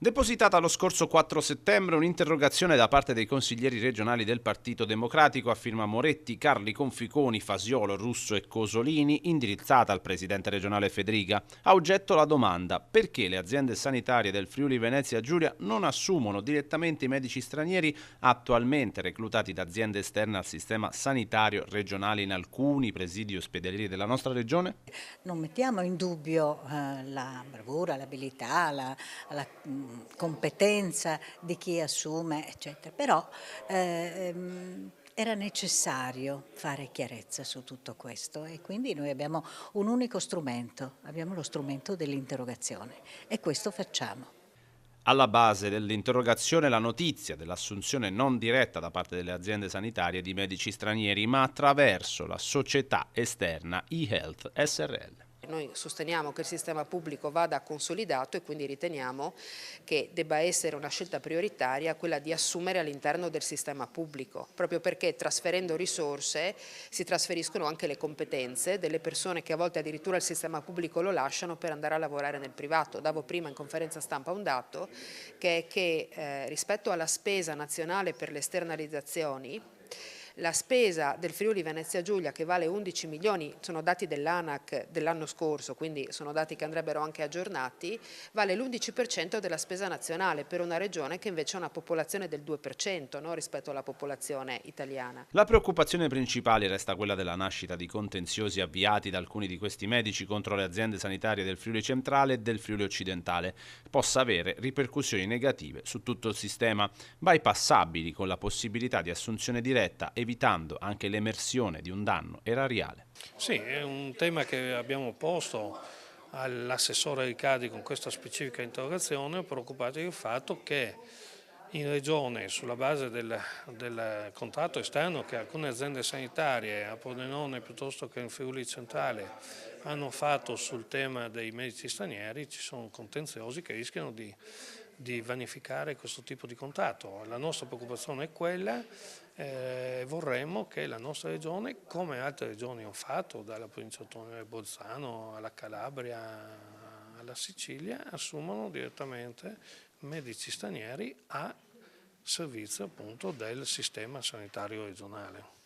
Depositata lo scorso 4 settembre un'interrogazione da parte dei consiglieri regionali del Partito Democratico a firma Moretti, Carli Conficoni, Fasiolo, Russo e Cosolini, indirizzata al presidente regionale Fedriga, ha oggetto la domanda: perché le aziende sanitarie del Friuli Venezia Giulia non assumono direttamente i medici stranieri attualmente reclutati da aziende esterne al sistema sanitario regionale in alcuni presidi ospedalieri della nostra regione? Non mettiamo in dubbio la bravura, l'abilità, la competenza di chi assume, eccetera, però era necessario fare chiarezza su tutto questo e quindi noi abbiamo un unico strumento, abbiamo lo strumento dell'interrogazione e questo facciamo. Alla base dell'interrogazione la notizia dell'assunzione non diretta da parte delle aziende sanitarie di medici stranieri, ma attraverso la società esterna eHealth SRL. Noi sosteniamo che il sistema pubblico vada consolidato e quindi riteniamo che debba essere una scelta prioritaria quella di assumere all'interno del sistema pubblico, proprio perché trasferendo risorse si trasferiscono anche le competenze delle persone che a volte addirittura il sistema pubblico lo lasciano per andare a lavorare nel privato. Davo prima in conferenza stampa un dato che è che rispetto alla spesa nazionale per le esternalizzazioni, la spesa del Friuli Venezia Giulia, che vale 11 milioni, sono dati dell'ANAC dell'anno scorso, quindi sono dati che andrebbero anche aggiornati, vale l'11% della spesa nazionale per una regione che invece ha una popolazione del 2%, no, rispetto alla popolazione italiana. La preoccupazione principale resta quella della nascita di contenziosi avviati da alcuni di questi medici contro le aziende sanitarie del Friuli centrale e del Friuli occidentale possa avere ripercussioni negative su tutto il sistema, bypassabili con la possibilità di assunzione diretta, evitando anche l'emersione di un danno erariale. Sì, è un tema che abbiamo posto all'assessore Riccardi con questa specifica interrogazione, preoccupati del fatto che in regione, sulla base del contratto esterno che alcune aziende sanitarie a Pordenone piuttosto che in Friuli centrale hanno fatto sul tema dei medici stranieri, ci sono contenziosi che rischiano di vanificare questo tipo di contratto. La nostra preoccupazione è quella, vorremmo che la nostra regione, come altre regioni hanno fatto, dalla provincia autonoma del Bolzano alla Calabria alla Sicilia, assumano direttamente medici stranieri a servizio appunto del sistema sanitario regionale.